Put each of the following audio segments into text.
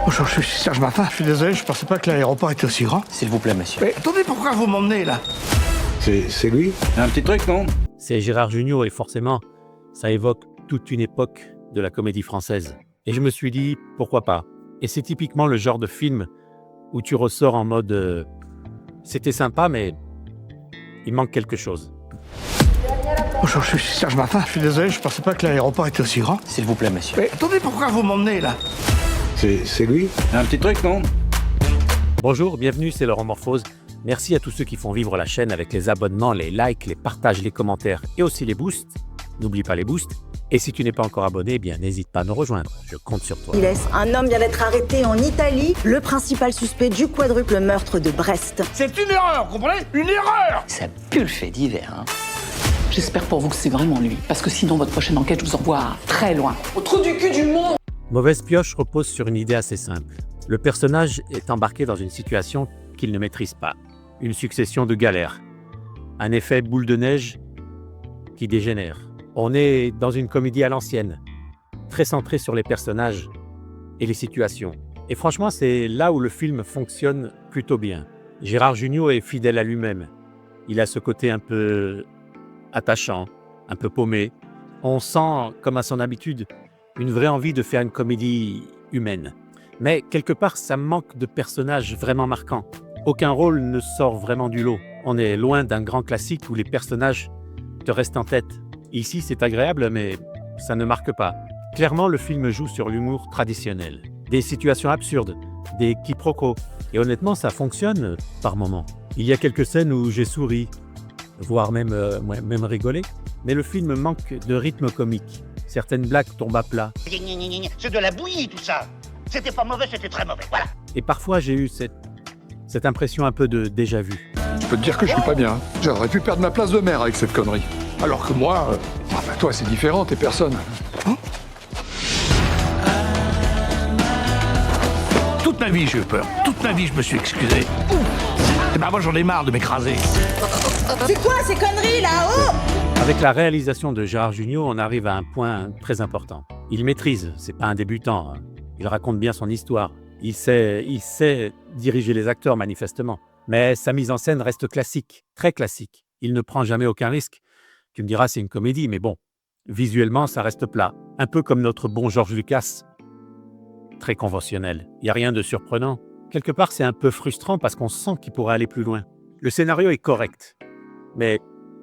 Bonjour, je suis Serge Martin. Je suis désolé, je pensais pas que l'aéroport était aussi grand. S'il vous plaît, monsieur. Mais attendez, pourquoi vous m'emmenez là? C'est lui? Un petit truc, non? C'est Gérard Jugnot et forcément, ça évoque toute une époque de la comédie française. Et je me suis dit, pourquoi pas? Et c'est typiquement le genre de film où tu ressors en mode c'était sympa, mais il manque quelque chose. Bonjour, je suis Serge Martin. Je suis désolé, je pensais pas que l'aéroport était aussi grand. S'il vous plaît, monsieur. Mais attendez, pourquoi vous m'emmenez là? C'est lui? Un petit truc, non? Bonjour, bienvenue, c'est Laurent Morphose. Merci à tous ceux qui font vivre la chaîne avec les abonnements, les likes, les partages, les commentaires et aussi les boosts. N'oublie pas les boosts. Et si tu n'es pas encore abonné, eh bien n'hésite pas à nous rejoindre. Je compte sur toi. Un homme vient d'être arrêté en Italie, le principal suspect du quadruple meurtre de Brest. C'est une erreur, comprenez? Une erreur! Ça pue le fait divers, hein. J'espère pour vous que c'est vraiment lui, parce que sinon votre prochaine enquête, je vous envoie très loin. Au trou du cul du monde. Mauvaise pioche repose sur une idée assez simple. Le personnage est embarqué dans une situation qu'il ne maîtrise pas. Une succession de galères. Un effet boule de neige qui dégénère. On est dans une comédie à l'ancienne, très centrée sur les personnages et les situations. Et franchement, c'est là où le film fonctionne plutôt bien. Gérard Jugnot est fidèle à lui-même. Il a ce côté un peu attachant, un peu paumé. On sent, comme à son habitude, une vraie envie de faire une comédie humaine. Mais quelque part, ça manque de personnages vraiment marquants. Aucun rôle ne sort vraiment du lot. On est loin d'un grand classique où les personnages te restent en tête. Ici, c'est agréable, mais ça ne marque pas. Clairement, le film joue sur l'humour traditionnel. Des situations absurdes, des quiproquos. Et honnêtement, ça fonctionne par moments. Il y a quelques scènes où j'ai souri, voire même rigolé. Mais le film manque de rythme comique. Certaines blagues tombent à plat. C'est de la bouillie tout ça. C'était pas mauvais, c'était très mauvais, voilà. Et parfois, j'ai eu cette impression un peu de déjà-vu. Je peux te dire que je suis pas bien. J'aurais pu perdre ma place de maire avec cette connerie. Alors que moi, toi c'est différent, t'es personne. Hein? Toute ma vie, j'ai eu peur. Toute ma vie, je me suis excusé. Et ben moi, j'en ai marre de m'écraser. C'est quoi ces conneries là-haut? Avec la réalisation de Gérard Jugnot, on arrive à un point très important. Il maîtrise, c'est pas un débutant. Il raconte bien son histoire. Il sait diriger les acteurs, manifestement. Mais sa mise en scène reste classique, très classique. Il ne prend jamais aucun risque. Tu me diras, c'est une comédie, mais bon, visuellement, ça reste plat. Un peu comme notre bon George Lucas. Très conventionnel. Il n'y a rien de surprenant. Quelque part, c'est un peu frustrant parce qu'on sent qu'il pourrait aller plus loin. Le scénario est correct, mais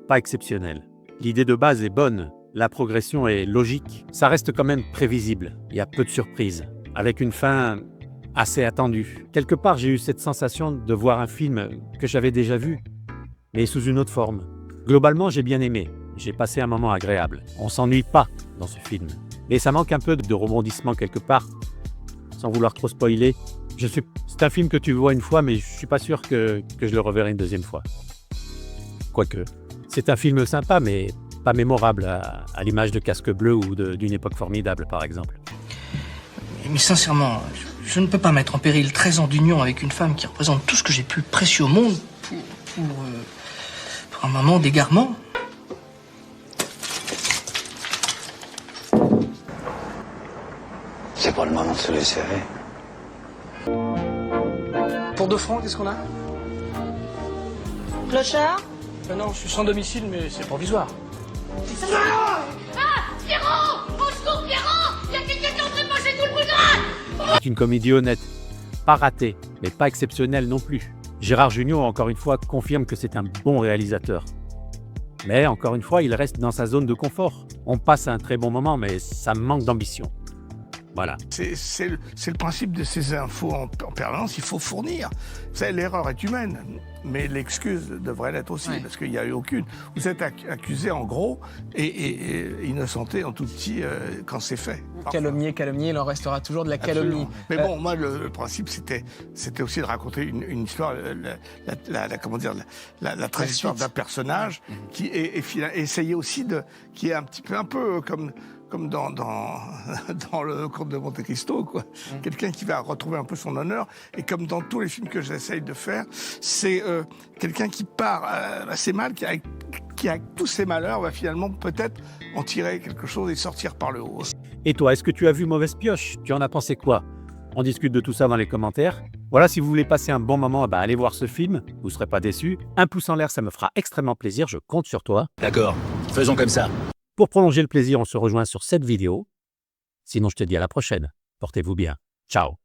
pas exceptionnel. L'idée de base est bonne. La progression est logique. Ça reste quand même prévisible. Il y a peu de surprises. Avec une fin assez attendue. Quelque part, j'ai eu cette sensation de voir un film que j'avais déjà vu, mais sous une autre forme. Globalement, j'ai bien aimé. J'ai passé un moment agréable. On s'ennuie pas dans ce film. Mais ça manque un peu de rebondissement quelque part, sans vouloir trop spoiler. C'est un film que tu vois une fois, mais je suis pas sûr que je le reverrai une deuxième fois. Quoique, c'est un film sympa, mais pas mémorable, à l'image de Casque Bleu ou d'une époque formidable, par exemple. Mais sincèrement, je ne peux pas mettre en péril 13 ans d'union avec une femme qui représente tout ce que j'ai de plus précieux au monde pour un moment d'égarement. C'est pas le moment de se laisser aller. Pour 2 francs, qu'est-ce qu'on a? Clochard? Non, je suis sans domicile, mais c'est provisoire. Pierrot! Au secours, Pierrot! Il y a quelqu'un qui est en train de manger tout le boudin! C'est une comédie honnête, pas ratée, mais pas exceptionnelle non plus. Gérard Jugnot, encore une fois, confirme que c'est un bon réalisateur. Mais encore une fois, il reste dans sa zone de confort. On passe un très bon moment, mais ça manque d'ambition. Voilà. C'est le principe de ces infos en permanence, il faut fournir. L'erreur est humaine, mais l'excuse devrait l'être aussi, parce qu'il n'y a eu aucune. Vous êtes accusé en gros et innocenté en tout petit quand c'est fait. Calomnier, il en restera toujours de la calomnie. Absolument. Mais bon, moi, le principe, c'était aussi de raconter une histoire, la trajectoire d'un personnage qui essayait aussi qui est un peu comme dans le Comte de Monte Cristo, quoi. Quelqu'un qui va retrouver un peu son honneur. Et comme dans tous les films que j'essaye de faire, c'est quelqu'un qui part assez mal, qui avec tous ses malheurs, va finalement peut-être en tirer quelque chose et sortir par le haut. Et toi, est-ce que tu as vu Mauvaise Pioche? Tu en as pensé quoi? On discute de tout ça dans les commentaires. Voilà, si vous voulez passer un bon moment, allez voir ce film, vous ne serez pas déçus. Un pouce en l'air, ça me fera extrêmement plaisir, je compte sur toi. D'accord, faisons comme ça. Pour prolonger le plaisir, on se rejoint sur cette vidéo. Sinon, je te dis à la prochaine. Portez-vous bien. Ciao.